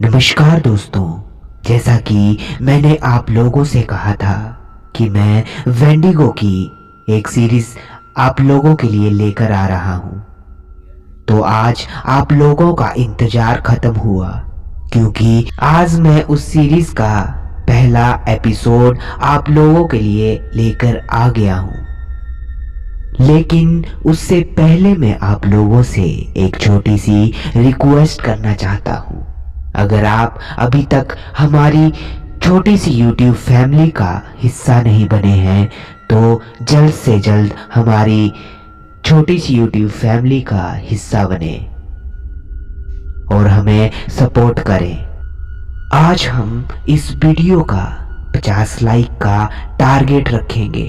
नमस्कार दोस्तों। जैसा कि मैंने आप लोगों से कहा था कि मैं वेंडिगो की एक सीरीज आप लोगों के लिए लेकर आ रहा हूं, तो आज आप लोगों का इंतजार खत्म हुआ, क्योंकि आज मैं उस सीरीज का पहला एपिसोड आप लोगों के लिए लेकर आ गया हूं। लेकिन उससे पहले मैं आप लोगों से एक छोटी सी रिक्वेस्ट करना चाहता हूं। अगर आप अभी तक हमारी छोटी सी YouTube फैमिली का हिस्सा नहीं बने हैं, तो जल्द से जल्द हमारी छोटी सी YouTube फैमिली का हिस्सा बने और हमें सपोर्ट करें। आज हम इस वीडियो का 50 लाइक का टारगेट रखेंगे।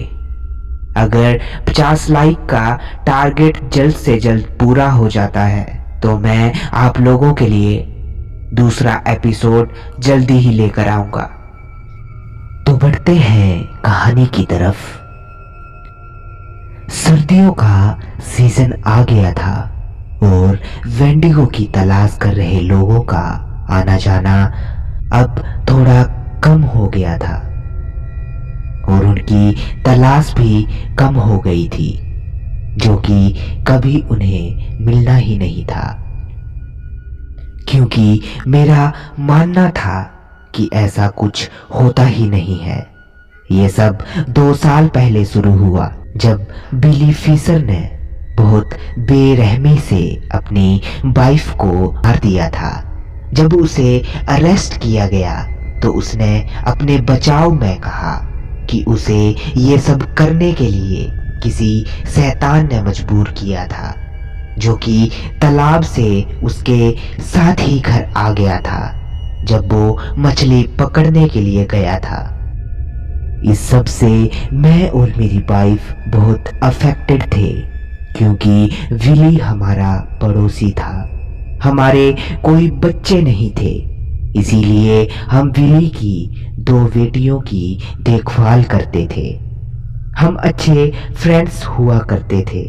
अगर 50 लाइक का टारगेट जल्द से जल्द पूरा हो जाता है तो मैं आप लोगों के लिए दूसरा एपिसोड जल्दी ही लेकर आऊंगा। तो बढ़ते हैं कहानी की तरफ। सर्दियों का सीजन आ गया था और वेंडिगो की तलाश कर रहे लोगों का आना जाना अब थोड़ा कम हो गया था और उनकी तलाश भी कम हो गई थी, जो कि कभी उन्हें मिलना ही नहीं था। क्योंकि मेरा मानना था कि ऐसा कुछ होता ही नहीं है। ये सब 2 साल पहले शुरू हुआ, जब बिली फिशर ने बहुत बेरहमी से अपनी वाइफ को मार दिया था। जब उसे अरेस्ट किया गया तो उसने अपने बचाव में कहा कि उसे ये सब करने के लिए किसी शैतान ने मजबूर किया था, जो कि तालाब से उसके साथ ही घर आ गया था जब वो मछली पकड़ने के लिए गया था। इस सब से मैं और मेरी वाइफ बहुत अफेक्टेड थे, क्योंकि विली हमारा पड़ोसी था। हमारे कोई बच्चे नहीं थे, इसीलिए हम विली की 2 बेटियों की देखभाल करते थे। हम अच्छे फ्रेंड्स हुआ करते थे।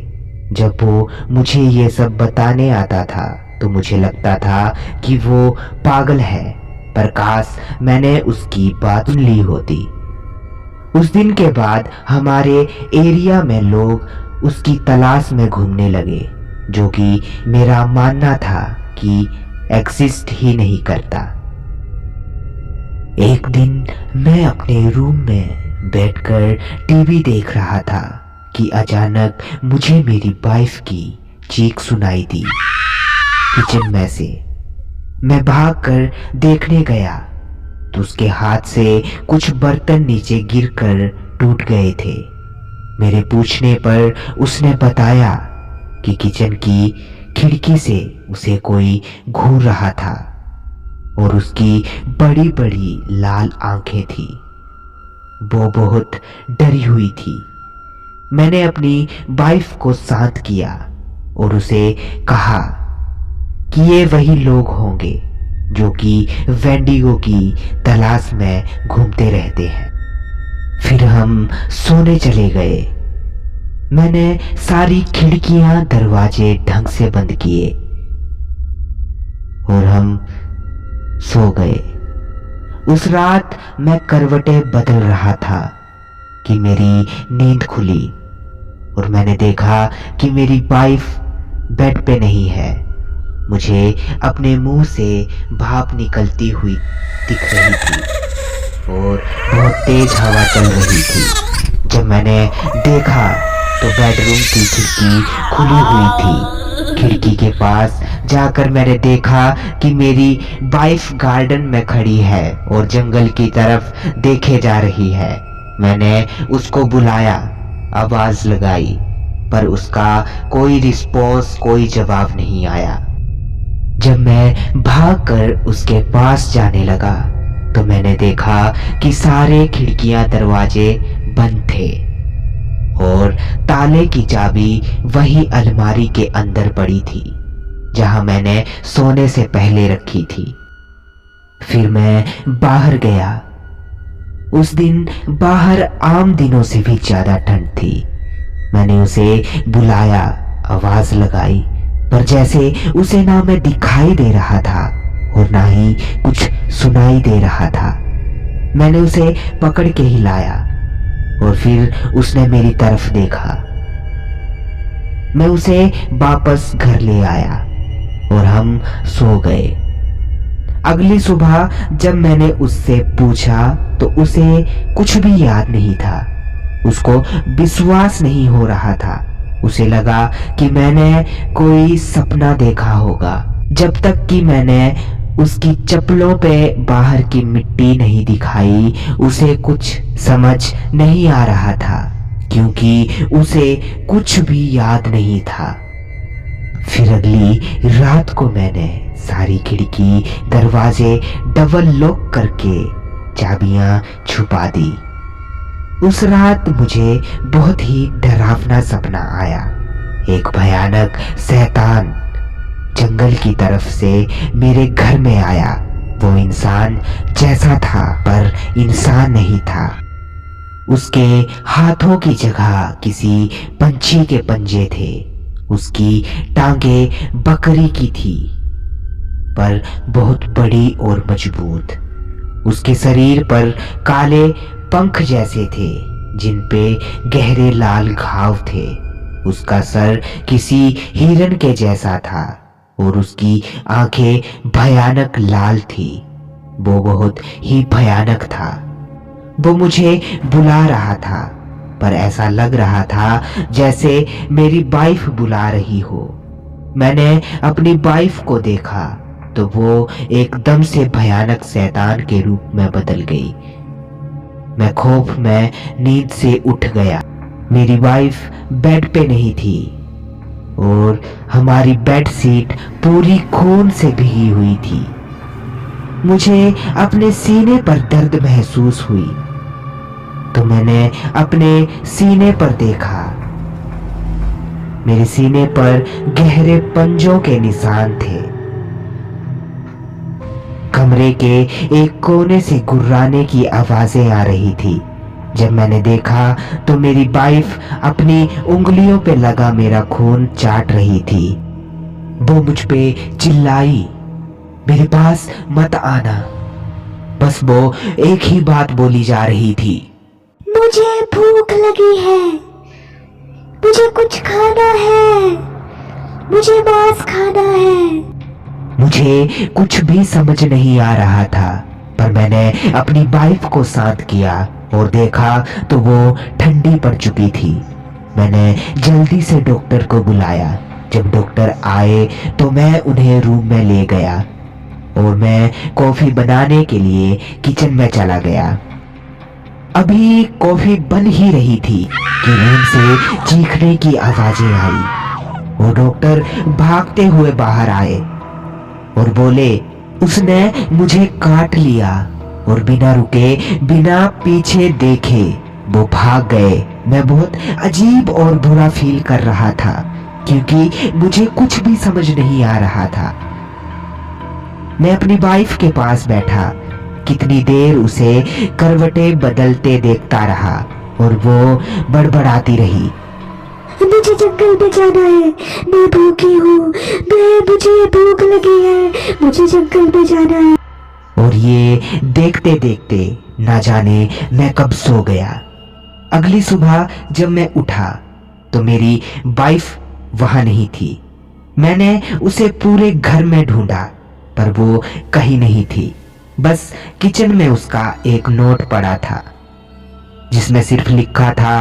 जब वो मुझे ये सब बताने आता था तो मुझे लगता था कि वो पागल है, पर काश मैंने उसकी बात सुन ली होती। उस दिन के बाद हमारे एरिया में लोग उसकी तलाश में घूमने लगे, जो कि मेरा मानना था कि एग्जिस्ट ही नहीं करता। एक दिन मैं अपने रूम में बैठकर टीवी देख रहा था कि अचानक मुझे मेरी वाइफ की चीख सुनाई दी किचन में से। मैं भागकर देखने गया तो उसके हाथ से कुछ बर्तन नीचे गिरकर टूट गए थे। मेरे पूछने पर उसने बताया कि किचन की खिड़की से उसे कोई घूर रहा था और उसकी बड़ी बड़ी लाल आंखें थी। वो बहुत डरी हुई थी। मैंने अपनी वाइफ को शांत किया और उसे कहा कि ये वही लोग होंगे जो कि वेंडिगो की तलाश में घूमते रहते हैं। फिर हम सोने चले गए। मैंने सारी खिड़कियां दरवाजे ढंग से बंद किए और हम सो गए। उस रात मैं करवटें बदल रहा था कि मेरी नींद खुली और मैंने देखा कि मेरी वाइफ बेड पे नहीं है। मुझे अपने मुंह से भाप निकलती हुई दिख रही थी और बहुत तेज हवा चल रही थी। जब मैंने देखा तो बेडरूम की खिड़की खुली हुई थी। खिड़की के पास जाकर मैंने देखा कि मेरी वाइफ गार्डन में खड़ी है और जंगल की तरफ देखे जा रही है। मैंने उसको बुलाया, आवाज लगाई, पर उसका कोई रिस्पॉन्स, कोई जवाब नहीं आया। जब मैं भागकर उसके पास जाने लगा तो मैंने देखा कि सारे खिड़कियां दरवाजे बंद थे और ताले की चाबी वही अलमारी के अंदर पड़ी थी जहां मैंने सोने से पहले रखी थी। फिर मैं बाहर गया। उस दिन बाहर आम दिनों से भी ज्यादा ठंड थी। मैंने उसे बुलाया, आवाज लगाई, पर जैसे उसे ना मैं दिखाई दे रहा था और ना ही कुछ सुनाई दे रहा था। मैंने उसे पकड़ के हिलाया और फिर उसने मेरी तरफ देखा। मैं उसे वापस घर ले आया और हम सो गए। अगली सुबह जब मैंने उससे पूछा तो उसे कुछ भी याद नहीं था। उसको विश्वास नहीं हो रहा था। उसे लगा कि मैंने कोई सपना देखा होगा। जब तक कि मैंने उसकी चप्पलों पे बाहर की मिट्टी नहीं दिखाई, उसे कुछ समझ नहीं आ रहा था, क्योंकि उसे कुछ भी याद नहीं था। फिर अगली रात को मैंने सारी खिड़की दरवाजे डबल लॉक करके चाबियां छुपा दी। उस रात मुझे बहुत ही डरावना सपना आया। एक भयानक शैतान जंगल की तरफ से मेरे घर में आया। वो इंसान जैसा था पर इंसान नहीं था। उसके हाथों की जगह किसी पंछी के पंजे थे। उसकी टांगे बकरी की थी पर बहुत बड़ी और मजबूत। उसके शरीर पर काले पंख जैसे थे जिन पे गहरे लाल घाव थे। उसका सर किसी हिरन के जैसा था और उसकी आंखें भयानक लाल थी। वो बहुत ही भयानक था। वो मुझे बुला रहा था पर ऐसा लग रहा था जैसे मेरी वाइफ बुला रही हो। मैंने अपनी वाइफ को देखा तो वो एकदम से भयानक शैतान के रूप में बदल गई। मैं खौफ में नींद से उठ गया। मेरी वाइफ बेड पे नहीं थी और हमारी बेड शीट पूरी खून से भीगी हुई थी। मुझे अपने सीने पर दर्द महसूस हुई तो मैंने अपने सीने पर देखा। मेरे सीने पर गहरे पंजों के निशान थे। कमरे के एक कोने से गुर्राने की आवाजें आ रही थी। जब मैंने देखा तो मेरी वाइफ अपनी उंगलियों पे लगा मेरा खून चाट रही थी। वो मुझ पे चिल्लाई, मेरे पास मत आना। बस वो एक ही बात बोली जा रही थी, मुझे भूख लगी है, मुझे कुछ खाना है, मुझे मांस खाना है। मुझे कुछ भी समझ नहीं आ रहा था पर मैंने अपनी वाइफ को शांत किया और देखा तो वो ठंडी पड़ चुकी थी। मैंने जल्दी से डॉक्टर को बुलाया। जब डॉक्टर आए तो मैं उन्हें रूम में ले गया और मैं कॉफी बनाने के लिए किचन में चला गया। अभी कॉफी बन ही रही थी कि रूम से चीखने की आवाजें आई और डॉक्टर भागते हुए बाहर आए और बोले, उसने मुझे काट लिया। और बिना रुके बिना पीछे देखे वो भाग गए। मैं बहुत अजीब और बुरा फील कर रहा था क्योंकि मुझे कुछ भी समझ नहीं आ रहा था। मैं अपनी वाइफ के पास बैठा कितनी देर उसे करवटें बदलते देखता रहा और वो बड़बड़ाती रही, मुझे जंगल में जाना है, मैं भूखी हूँ, मुझे भूख लगी है, मुझे जंगल में जाना है। और ये देखते देखते ना जाने मैं कब सो गया। अगली सुबह जब मैं उठा तो मेरी वाइफ वहां नहीं थी। मैंने उसे पूरे घर में ढूंढा पर वो कहीं नहीं थी। बस किचन में उसका एक नोट पड़ा था जिसमें सिर्फ लिखा था,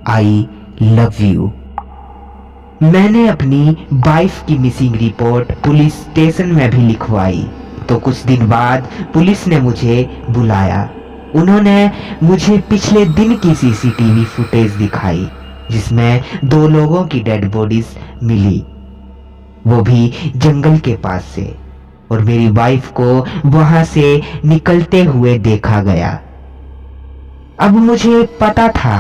आई लव यू। मैंने अपनी वाइफ की मिसिंग रिपोर्ट पुलिस स्टेशन में भी लिखवाई तो कुछ दिन बाद पुलिस ने मुझे बुलाया। उन्होंने मुझे पिछले दिन की सीसीटीवी फुटेज दिखाई जिसमें 2 लोगों की डेड बॉडीज मिली, वो भी जंगल के पास से, और मेरी वाइफ को वहां से निकलते हुए देखा गया। अब मुझे पता था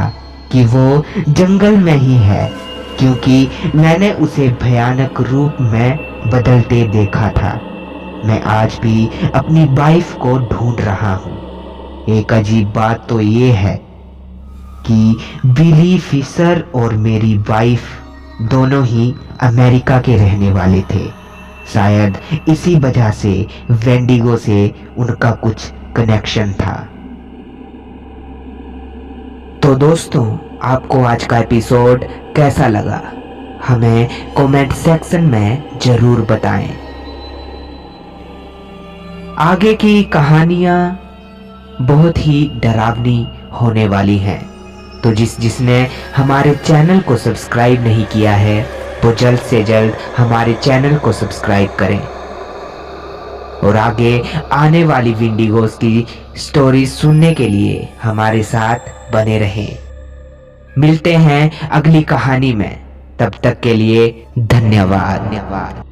कि वो जंगल में ही है क्योंकि मैंने उसे भयानक रूप में बदलते देखा था। मैं आज भी अपनी वाइफ को ढूंढ रहा हूँ। एक अजीब बात तो ये है कि बिली फिशर और मेरी वाइफ दोनों ही अमेरिका के रहने वाले थे। शायद इसी वजह से वेंडिगो से उनका कुछ कनेक्शन था। तो दोस्तों, आपको आज का एपिसोड कैसा लगा हमें कमेंट सेक्शन में जरूर बताएं। आगे की कहानियां बहुत ही डरावनी होने वाली हैं, तो जिसने हमारे चैनल को सब्सक्राइब नहीं किया है वो जल्द से जल्द हमारे चैनल को सब्सक्राइब करें और आगे आने वाली विंडिगोस की स्टोरी सुनने के लिए हमारे साथ बने रहें। मिलते हैं अगली कहानी में, तब तक के लिए धन्यवाद।